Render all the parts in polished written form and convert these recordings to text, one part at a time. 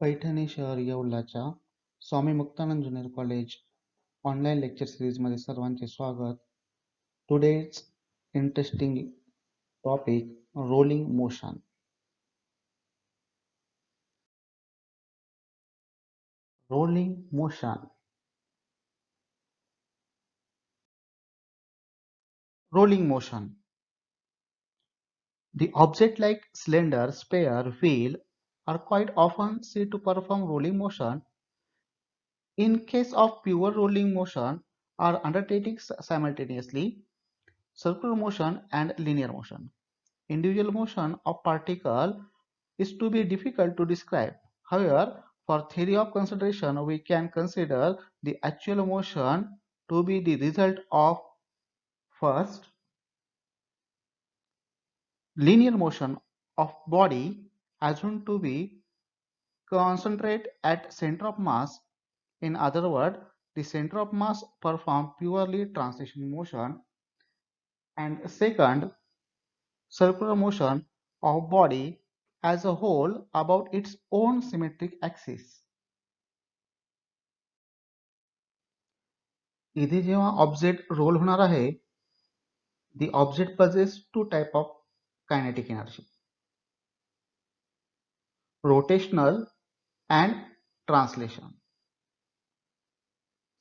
पैठणी शहर येवल्याच्या Swami Muktanand junior college online lecture सिरीजमध्ये सर्वांचे स्वागत. Today's interesting topic rolling motion. Rolling motion. Rolling motion. The object-like cylinder, sphere, wheel are quite often seen to perform rolling motion. In case of pure rolling motion are undertaken simultaneously, circular motion and linear motion. Individual motion of particle is to be difficult to describe. However, for theory of consideration, we can consider the actual motion to be the result of first linear motion of body assumed to be concentrate at center of mass. In other words, the center of mass perform purely translation motion, and second, circular motion of body as a whole about its own symmetric axis. इथे जेव्हा object role होणार आहे, the object possesses two type of kinetic energy, rotational and translation.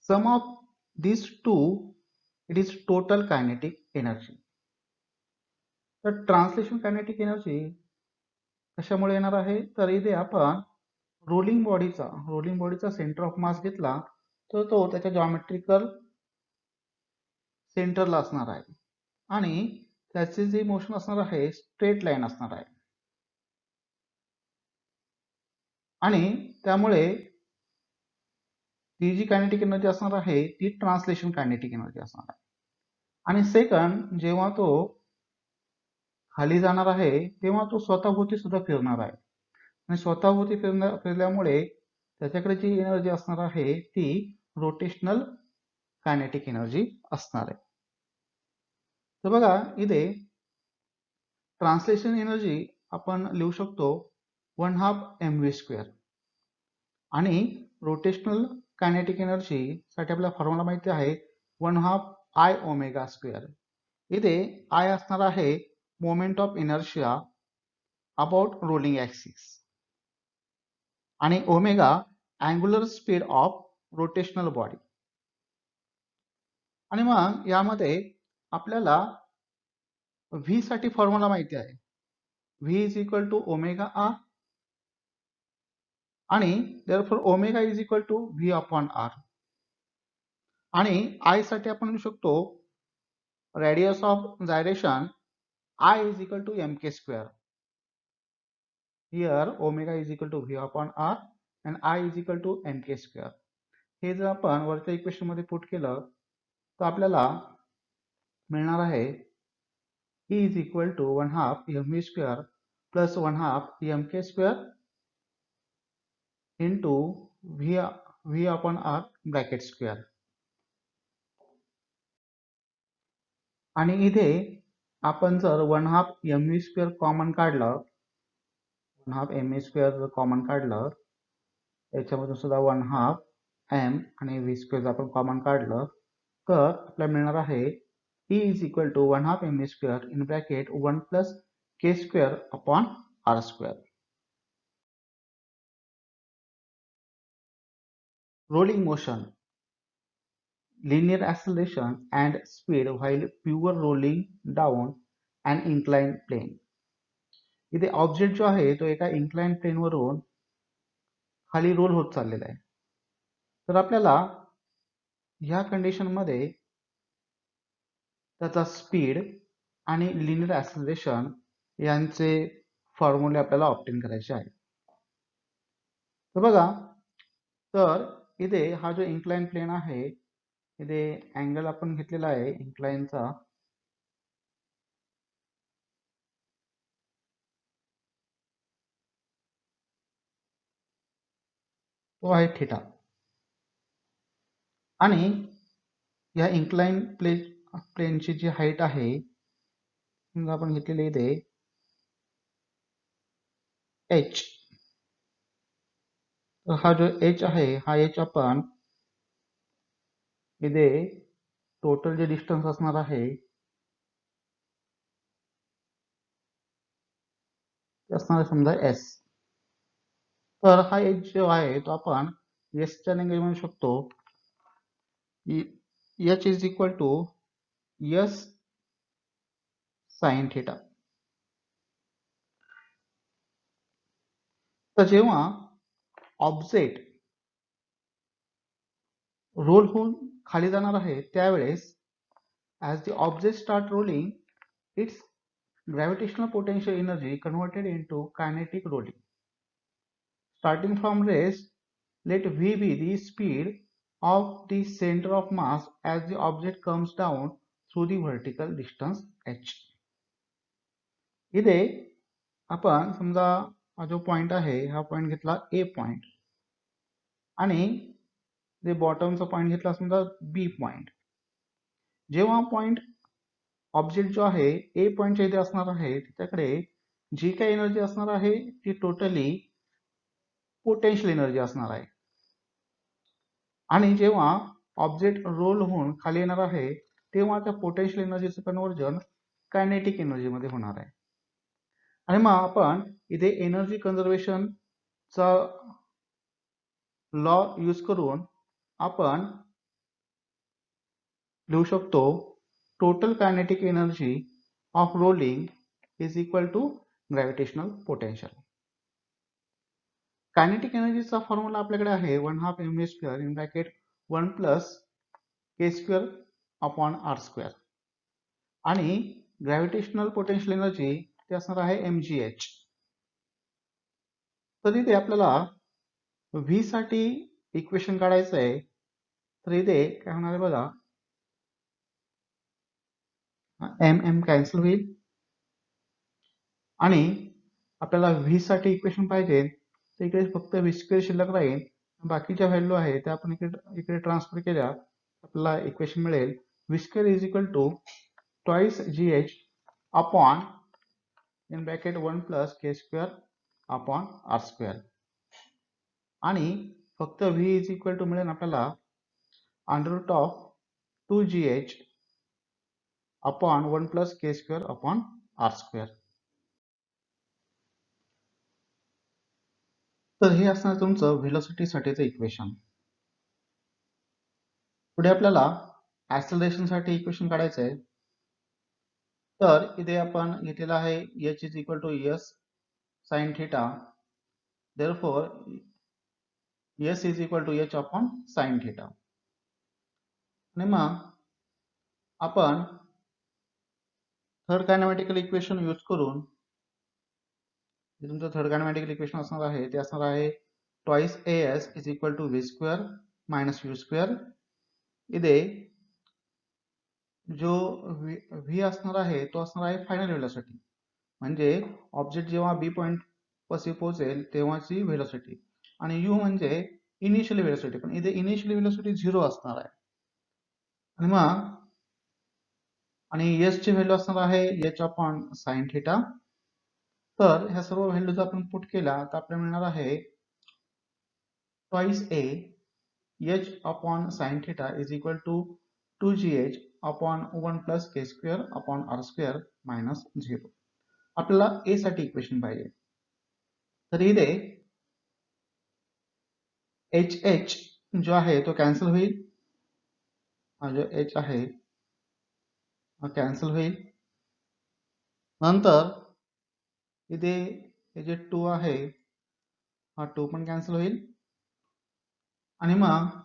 Sum of these two, it is total kinetic energy. तर translation kinetic energy कशामुळे येणार आहे, तर इथे आपण रोलिंग बॉडीचा सेंटर ऑफ मास घेतला तर तो त्याच्या जॉमेट्रिकल सेंटरला असणार आहे आणि त्याचे जे मोशन असणार आहे स्ट्रेट लाईन असणार आहे आणि त्यामुळे ती जी कायनेटिक एनर्जी असणार आहे ती ट्रान्सलेशन कायनेटिक एनर्जी असणार आहे. आणि सेकंड, जेव्हा तो खाली जाणार आहे तेव्हा तो स्वतःभोवती सुद्धा फिरणार आहे आणि स्वतःभोवती फिरल्यामुळे त्याच्याकडे जी एनर्जी असणार आहे ती रोटेशनल कायनेटिक एनर्जी असणार आहे. तर बघा इथे ट्रान्सलेशन एनर्जी आपण लिहू शकतो 1/2 mv² आणि रोटेशनल कायनेटिक एनर्जी साठी आपला फॉर्म्युला माहिती आहे 1/2 I⍵². इथे I असणार आहे moment of inertia about rolling axis आणि omega angular speed of rotational body. आणि मग यामध्ये आपल्याला V साठी फॉर्म्युला माहिती आहे, V is equal to omega R आणि therefore omega is equal to V upon R. आणि I साठी आपण लिहू शकतो radius of gyration I is equal to mk². Here omega is equal to V upon R and I is equal to mk². हे जर आपण वरच्या equation मध्ये पुट केलं तर आपल्याला मिळणार आहे E is equal to 1/2 mv² plus 1/2 mk² into V upon R bracket square. आणि इथे आपण जर 1/2 mv² कॉमन काढलं, 1/2 mv² जर कॉमन काढलं याच्यामधून सुद्धा 1/2 m आणि v² आपण कॉमन काढलं तर आपल्याला मिळणार आहे E is equal to 1/2 mv² in bracket 1 plus k² upon r². Rolling motion, linear acceleration and speed while pure rolling down an inclined plane. इथे ऑब्जेक्ट जो आहे तो एका इन्क्लाइंड प्लेन वरून खाली रोल होत चाललेला आहे. तर आपल्याला ह्या कंडिशन मध्ये त्याचा स्पीड आणि लिनियर ऍक्सलरेशन यांचे फॉर्म्युले आपल्याला ऑब्टेन करायचे आहे. तर बघा, तर इथे हा जो इन्क्लाइन प्लेन आहे इथे अँगल आपण घेतलेला आहे इन्क्लाइनचा, तो आहे थीटा. आणि या इन्क्लाइन प्लेनची जी हाईट आहे आपण घेतलेली इथे h तर हा जो एच आहे हा एच आपण इथे टोटल जे डिस्टन्स असणार आहे ते असणार आहे समजा एस. तर हा एच जो आहे तो आपण एसच्या लँग्वेज म्हणू शकतो H is equal to S sine theta. तर जेव्हा ऑब्जेक्ट रोल होऊन खाली जाणार आहे त्यावेळेस as the object start rolling, its gravitational potential energy converted into kinetic rolling. Starting from rest, let v be the speed of the center of mass as the object comes down through the vertical distance h. इथे आपण समजा हा जो point आहे हा point घेतला ए point आणि जे बॉटमचा पॉइंट घेतला समजा बी पॉइंट. जेव्हा पॉइंट ऑब्जेक्ट जो आहे ए पॉइंटच्या इथे असणार आहे त्याच्याकडे जी काही एनर्जी असणार आहे ती टोटली पोटेन्शियल एनर्जी असणार आहे आणि जेव्हा ऑब्जेक्ट रोल होऊन खाली येणार आहे तेव्हा त्या पोटेन्शियल एनर्जीचं कन्व्हर्जन कायनेटिक एनर्जी मध्ये होणार आहे. आणि मग आपण इथे एनर्जी कन्झर्वेशनचा लॉ यूज करून आपण लिहू शकतो total kinetic energy of rolling is equal to gravitational potential. Kinetic एनर्जीचा फॉर्म्युला आपल्याकडे आहे 1/2 mv² in bracket 1 plus k² upon r² आणि ग्रॅव्हिटेशनल पोटेन्शियल एनर्जी ते असणार आहे mgh. तर इथे आपल्याला v साठी इक्वेशन काढायचं आहे. तर इथे काय होणार आहे बघा, m कॅन्सल होईल आणि आपल्याला v साठी इक्वेशन पाहिजे तर इकडे फक्त v² शिल्लक राहील. बाकीच्या व्हॅल्यू आहे त्या आपण इकडे ट्रान्सफर केल्या आपल्याला इक्वेशन मिळेल v² is equal to twice gh upon in bracket 1 plus k² upon r² आणि फक्त v इज इक्वल टू मिळेल आपल्याला under root of 2gh upon 1 plus k² upon r². तर हे असणार तुमचं व्हेलॉसिटी साठीचं इक्वेशन. पुढे आपल्याला ऍक्सेलरेशन साठी इक्वेशन काढायचं आहे. तर इथे आपण घेतलेला आहे h is equal to s sine theta. Therefore s is equal to h upon sine theta. आणि मग आपण थर्ड कायनेमॅटिकल इक्वेशन यूज करून जे तुमचं थर्ड कायनेमॅटिकल इक्वेशन असणार आहे ते असणार आहे twice as is equal to v² minus u². इथे जो v असणार आहे तो असणार आहे फायनल व्हेलॉसिटी म्हणजे ऑब्जेक्ट जेव्हा बी पॉइंट पाशी पोहोचेल तेव्हाची व्हेलॉसिटी आणि u म्हणजे इनिशियल व्हेलॉसिटी. पण इथे इनिशियल व्हेलॉसिटी 0 असणार आहे आणि मग s ची व्हॅल्यू असणार आहे h अपॉन साइन थिटा. तर ह्या सर्व व्हॅल्यूज आपण पुट केल्या तर आपल्याला मिळणार आहे twice a h upon sine theta is equal to 2gh upon 1 plus k² upon r² minus 0. आपल्याला a साठी इक्वेशन पाहिजे. तर इथे h जो आहे तो कॅन्सल होईल. हा जो h आहे हा कॅन्सल होईल. नंतर इथे हे जे 2 आहे हा 2 पण कॅन्सल होईल आणि मग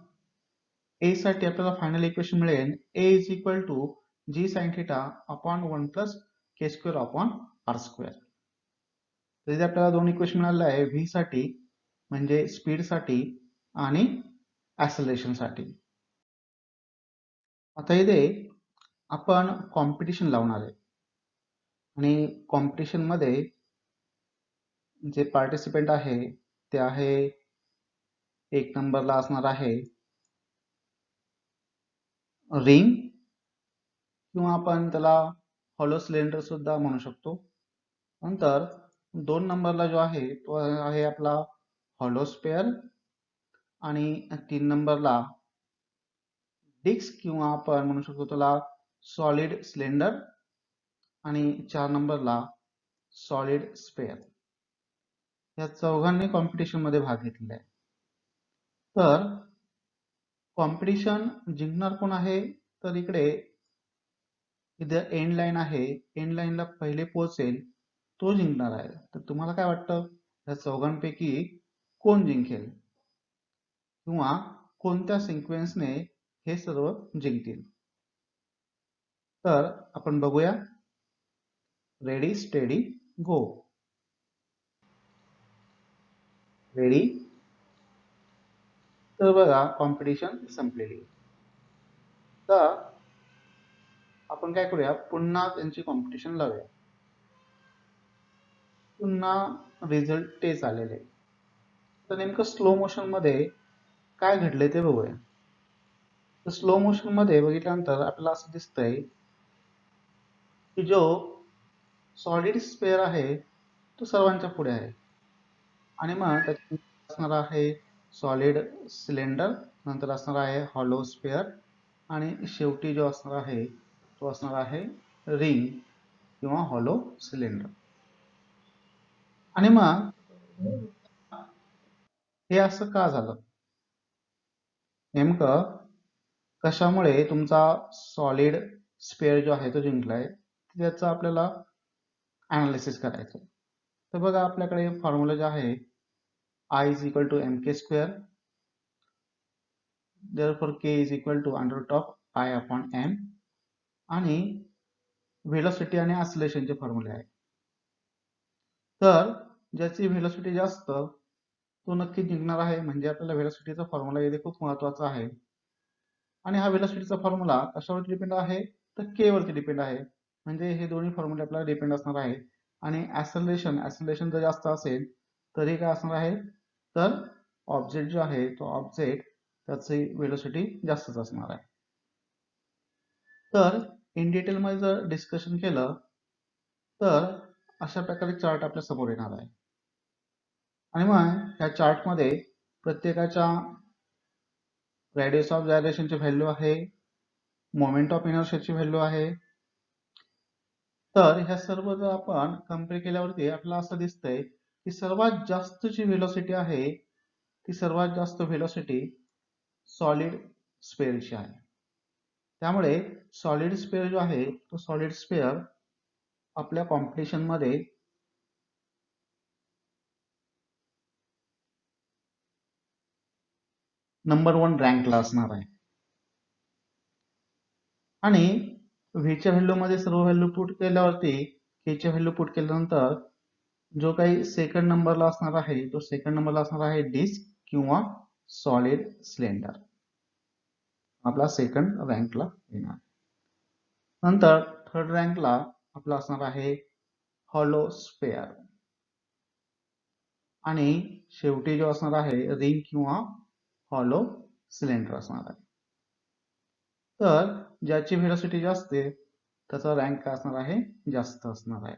a साठी आपल्याला फायनल इक्वेशन मिळेल a is equal to g sine theta upon 1 plus k² upon r². तर इथे आपल्याला दोन इक्वेशन मिळाले आहे v साठी म्हणजे स्पीड साठी आणि ऍक्सेलरेशन साठी. आता इथे आपण कॉम्पिटिशन लावणार आहे आणि कॉम्पिटिशन मध्ये जे पार्टिसिपेंट आहे ते आहे एक नंबरला असणार आहे रिंग किंवा आपण त्याला हॉलो सिलेंडर सुद्धा म्हणू शकतो. नंतर 2 नंबरला जो आहे तो आहे आपला हॉलो स्पेअर आणि 3 नंबरला डिस्क किंवा आपण म्हणू शकतो त्याला सॉलिड सिलेंडर आणि 4 नंबरला सॉलिड स्पेअर. या चौघांनी कॉम्पिटिशन मध्ये भाग घेतलेला आहे. तर कॉम्पिटिशन जिंकणार कोण आहे, तर इकडे इथं एंड लाईन आहे, एंड लाईनला पहिले पोहोचेल तो जिंकणार आहे. तर तुम्हाला काय वाटतं, या चौघांपैकी कोण जिंकेल किंवा कोणत्या सिक्वेन्सने हे सर्व जिंकतील? तर आपण बघूया. रेडी स्टेडी गो. रेडी. तर बघा कॉम्पिटिशन संपलेली. तर आपण काय करूया, पुन्हा त्यांची कॉम्पिटिशन लावूया. पुन्हा रिझल्ट तेच आलेले. तर नेमकं स्लो मोशन मध्ये काय घडले ते बघूया. तर स्लो मोशन मध्ये बघितल्यानंतर आपल्याला असं दिसतंय की जो सॉलिड स्पेअर आहे तो सर्वांच्या पुढे आहे आणि मग त्याच्यानंतर असणार आहे सॉलिड सिलेंडर, नंतर असणार आहे हॉलो स्पेअर आणि शेवटी जो असणार आहे तो असणार आहे रिंग किंवा हॉलो सिलेंडर. आणि मग हे असं का झालं, नेमकं कशामुळे तुमचा सॉलिड स्पेअर जो आहे तो जिंकलाय, त्याचं आपल्याला अनालिसिस करायचं. तर बघा आपल्याकडे फॉर्म्युला जे आहे I is equal to mk square, therefore k is equal to under root of I upon m आणि व्हेलॉसिटी आणि ऍक्सिलरेशनचे फॉर्म्युले आहे. तर ज्याची व्हेलॉसिटी जास्त तो नक्की जिंकणार आहे. म्हणजे आपल्याला व्हेलॉसिटीचा फॉर्म्युला इथे खूप महत्त्वाचा आहे. आणि हा व्हेलॉसिटीचा फॉर्म्युला कशावरती डिपेंड आहे, तर के वरती डिपेंड आहे. म्हणजे हे दोन्ही फॉर्म्युले आपल्याला डिपेंड असणार आहे. आणि ऍक्सिलरेशन जर जास्त असेल तरी काय असणार आहे, तर ऑब्जेक्ट जो आहे तो ऑब्जेक्ट त्याची व्हेलॉसिटी जास्तच असणार आहे. तर इन डिटेल मध्ये जर डिस्कशन केलं तर अशा प्रकारे चार्ट आपल्या समोर येणार आहे. आणि मग या चार्ट मध्ये प्रत्येकाच्या रेडियस ऑफ जायरेशनची व्हॅल्यू आहे, मोमेंट ऑफ इनर्शियाची व्हॅल्यू आहे. तर ह्या सर्व जर आपण कम्पेअर केल्यावरती आपल्याला असं दिसतंय की सर्वात जास्त जी व्हेलॉसिटी आहे ती सर्वात जास्त व्हेलॉसिटी सॉलिड स्पेअरची आहे. त्यामुळे सॉलिड स्पेअर जो आहे तो सॉलिड स्पेअर आपल्या कॉम्पिटिशन मध्ये नंबर 1 रँकला असणार आहे. आणि व्हीच्या व्हॅल्यू मध्ये सर्व व्हॅल्यू पुट केल्यावरती केच्या व्हॅल्यू पुट केल्यानंतर जो काही सेकंड नंबरला असणार आहे तो सेकंड नंबरला असणार आहे डिस्क किंवा सॉलिड सिलेंडर, आपला सेकंड रँकला येणार. नंतर थर्ड रँकला आपला असणार आहे हॉलो स्पेअर आणि शेवटी जो असणार आहे रिंग किंवा हॉलो सिलेंडर असणार आहे. तर ज्याची व्हेलॉसिटी जास्त आहे त्याचा रँक काय असणार आहे, जास्त असणार आहे.